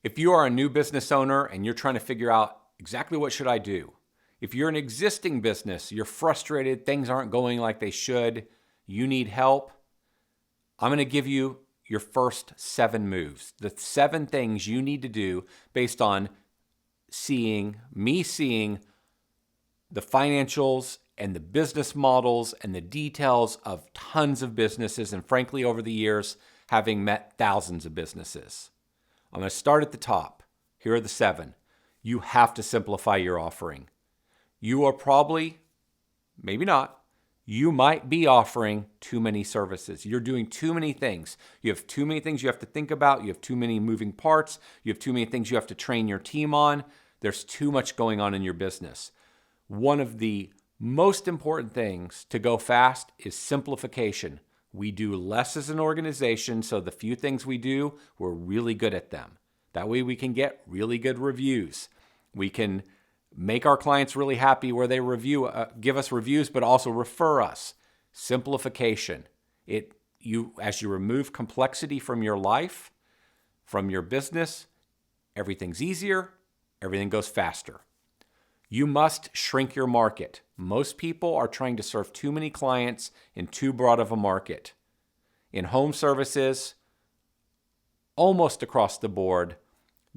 If you are a new business owner and you're trying to figure out exactly what should I do, if you're an existing business, you're frustrated, things aren't going like they should, you need help, I'm going to give you your first 7 moves, the 7 things you need to do based on seeing the financials and the business models and the details of tons of businesses, and frankly, over the years, having met thousands of businesses. I'm going to start at the top. Here are the 7. You have to simplify your offering. You are probably, maybe not, you might be offering too many services. You're doing too many things. You have too many things you have to think about. You have too many moving parts. You have too many things you have to train your team on. There's too much going on in your business. One of the most important things to go fast is simplification. We do less as an organization, so the few things we do, we're really good at them. That way we can get really good reviews. We can make our clients really happy where they give us reviews, but also refer us. Simplification. As you remove complexity from your life, from your business, everything's easier, everything goes faster. You must shrink your market. Most people are trying to serve too many clients in too broad of a market. In home services, almost across the board,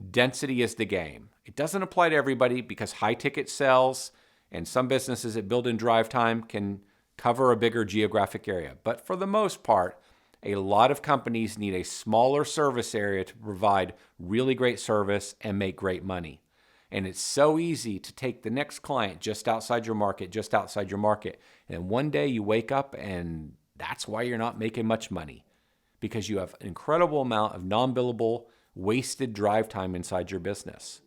density is the game. It doesn't apply to everybody because high ticket sales and some businesses that build in drive time can cover a bigger geographic area. But for the most part, a lot of companies need a smaller service area to provide really great service and make great money. And it's so easy to take the next client just outside your market. And one day you wake up and that's why you're not making much money, because you have an incredible amount of non-billable, wasted drive time inside your business.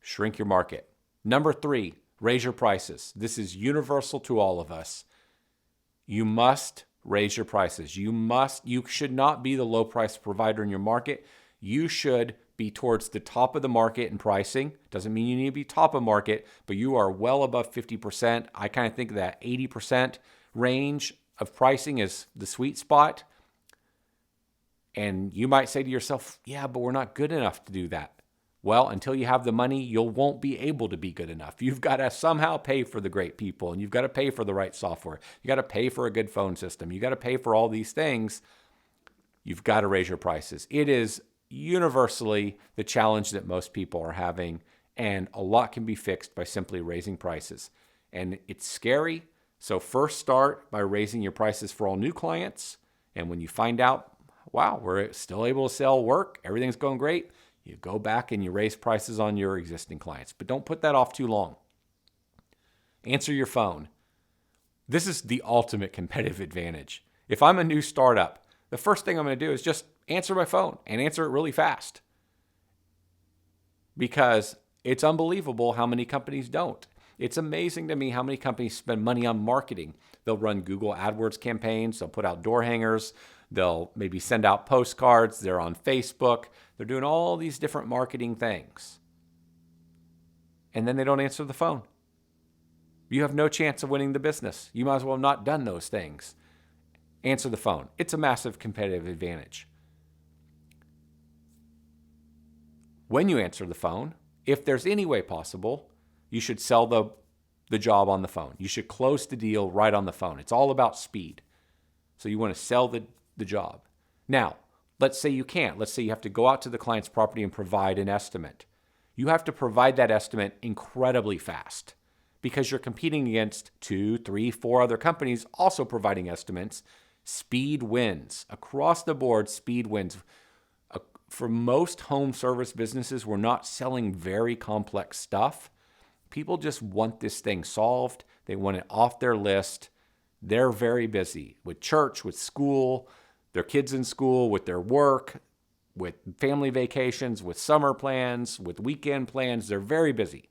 Shrink your market. Number 3, raise your prices. This is universal to all of us. You must raise your prices. You should not be the low price provider in your market. You should be towards the top of the market in pricing. Doesn't mean you need to be top of market, but you are well above 50%. I kind of think that 80% range of pricing is the sweet spot. And you might say to yourself, yeah, but we're not good enough to do that. Well, until you have the money, you won't be able to be good enough. You've got to somehow pay for the great people, and you've got to pay for the right software. You got to pay for a good phone system. You got to pay for all these things. You've got to raise your prices. It is universally the challenge that most people are having, and a lot can be fixed by simply raising prices. And it's scary. So first start by raising your prices for all new clients. And when you find out, wow, we're still able to sell work, everything's going great, you go back and you raise prices on your existing clients. But don't put that off too long. Answer your phone. This is the ultimate competitive advantage. If I'm a new startup, the first thing I'm going to do is just answer my phone and answer it really fast, because it's unbelievable how many companies don't. It's amazing to me how many companies spend money on marketing. They'll run Google AdWords campaigns. They'll put out door hangers. They'll maybe send out postcards. They're on Facebook. They're doing all these different marketing things. And then they don't answer the phone. You have no chance of winning the business. You might as well have not done those things. Answer the phone. It's a massive competitive advantage. When you answer the phone, if there's any way possible, you should sell the job on the phone. You should close the deal right on the phone. It's all about speed. So you want to sell the job. Now, let's say you can't. Let's say you have to go out to the client's property and provide an estimate. You have to provide that estimate incredibly fast because you're competing against 2, 3, 4 other companies also providing estimates. Speed wins. Across the board, speed wins. For most home service businesses, we're not selling very complex stuff. People just want this thing solved. They want it off their list. They're very busy with church, with school, their kids in school, with their work, with family vacations, with summer plans, with weekend plans. They're very busy.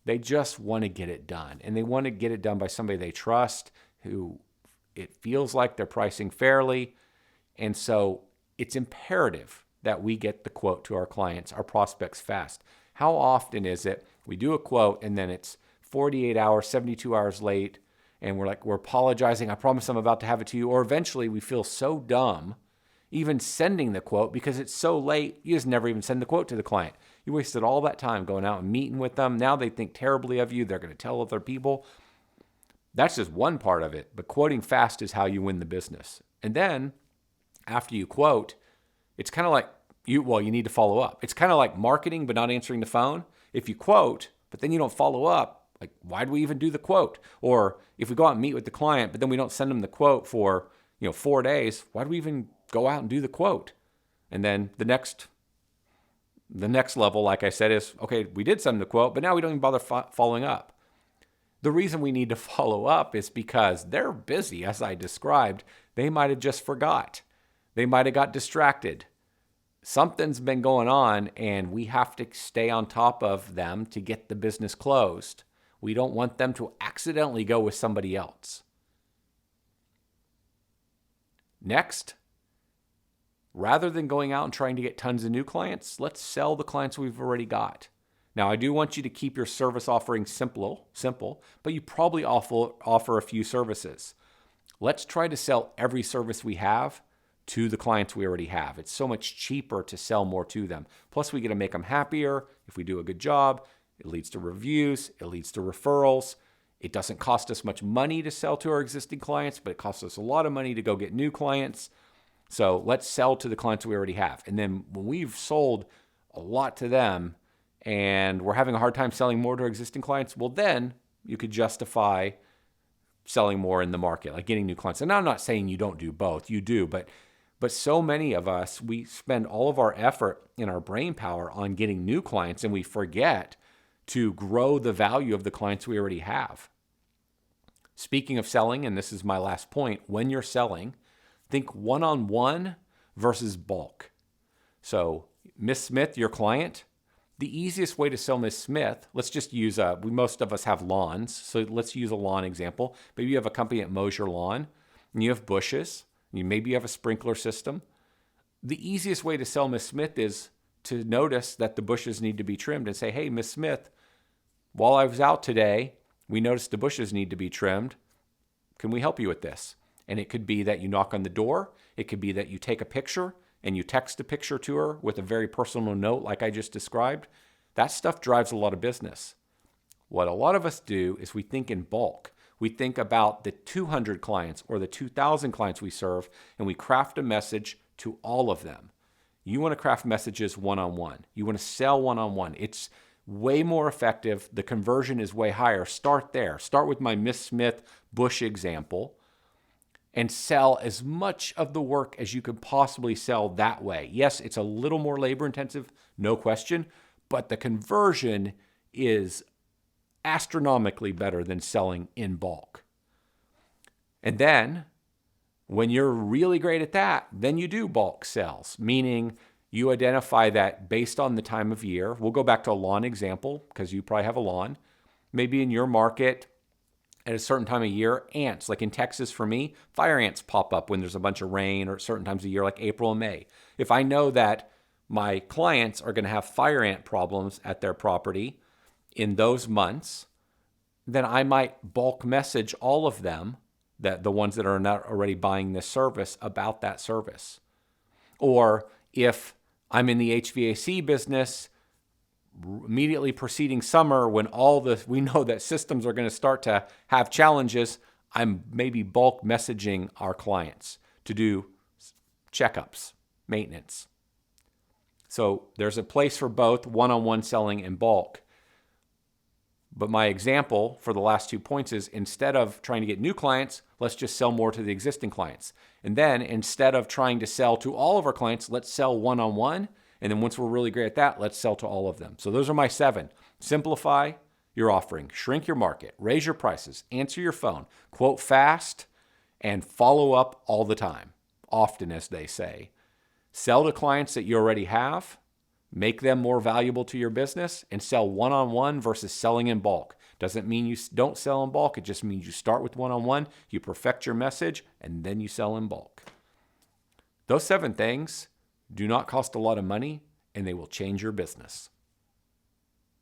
They just want to get it done. And they want to get it done by somebody they trust, who it feels like they're pricing fairly. And so it's imperative that we get the quote to our clients, our prospects, fast. How often is it we do a quote and then it's 48 hours, 72 hours late, and we're apologizing. I promise I'm about to have it to you. Or eventually we feel so dumb even sending the quote because it's so late, you just never even send the quote to the client. You wasted all that time going out and meeting with them. Now they think terribly of you. They're going to tell other people. That's just one part of it. But quoting fast is how you win the business. And then after you quote, it's kind of like you need to follow up. It's kind of like marketing, but not answering the phone. If you quote, but then you don't follow up, like, why do we even do the quote? Or if we go out and meet with the client, but then we don't send them the quote for 4 days, why do we even go out and do the quote? And then the next level, like I said, is, okay, we did send them the quote, but now we don't even bother following up. The reason we need to follow up is because they're busy, as I described. They might have just forgot. They might have got distracted. Something's been going on, and we have to stay on top of them to get the business closed. We don't want them to accidentally go with somebody else. Next, rather than going out and trying to get tons of new clients, let's sell the clients we've already got. Now, I do want you to keep your service offering simple, but you probably offer a few services. Let's try to sell every service we have to the clients we already have. It's so much cheaper to sell more to them. Plus, we get to make them happier. If we do a good job, it leads to reviews, it leads to referrals. It doesn't cost us much money to sell to our existing clients, but it costs us a lot of money to go get new clients. So let's sell to the clients we already have. And then when we've sold a lot to them and we're having a hard time selling more to our existing clients, well, then you could justify selling more in the market, like getting new clients. And I'm not saying you don't do both. You do, but so many of us, we spend all of our effort and our brain power on getting new clients, and we forget to grow the value of the clients we already have. Speaking of selling, and this is my last point, when you're selling, think one-on-one versus bulk. So Miss Smith, your client, the easiest way to sell Miss Smith, let's just use, most of us have lawns, so let's use a lawn example. Maybe you have a company that mows your lawn, and you have bushes, maybe you have a sprinkler system. The easiest way to sell Miss Smith is to notice that the bushes need to be trimmed and say, hey, Miss Smith, while I was out today, we noticed the bushes need to be trimmed. Can we help you with this? And it could be that you knock on the door. It could be that you take a picture and you text a picture to her with a very personal note like I just described. That stuff drives a lot of business. What a lot of us do is we think in bulk. We think about the 200 clients or the 2,000 clients we serve, and we craft a message to all of them. You want to craft messages one-on-one. You want to sell one-on-one. It's way more effective. The conversion is way higher. Start there. Start with my Miss Smith bush example and sell as much of the work as you could possibly sell that way. Yes, it's a little more labor intensive, no question, but the conversion is astronomically better than selling in bulk. And then when you're really great at that, then you do bulk sales, meaning you identify that based on the time of year. We'll go back to a lawn example because you probably have a lawn. Maybe in your market at a certain time of year, ants, like in Texas for me, fire ants pop up when there's a bunch of rain, or at certain times of year like April and May. If I know that my clients are going to have fire ant problems at their property in those months, then I might bulk message all of them, that the ones that are not already buying this service, about that service. Or if I'm in the HVAC business, immediately preceding summer, when we know that systems are going to start to have challenges, I'm maybe bulk messaging our clients to do checkups, maintenance. So there's a place for both one-on-one selling and bulk. But my example for the last 2 points is, instead of trying to get new clients, let's just sell more to the existing clients. And then instead of trying to sell to all of our clients, let's sell one-on-one. And then once we're really great at that, let's sell to all of them. So those are my 7. Simplify your offering, shrink your market, raise your prices, answer your phone, quote fast, and follow up all the time, often, as they say. Sell to clients that you already have, make them more valuable to your business, and sell one-on-one versus selling in bulk. Doesn't mean you don't sell in bulk. It just means you start with one-on-one, you perfect your message, and then you sell in bulk. Those 7 things do not cost a lot of money, and they will change your business.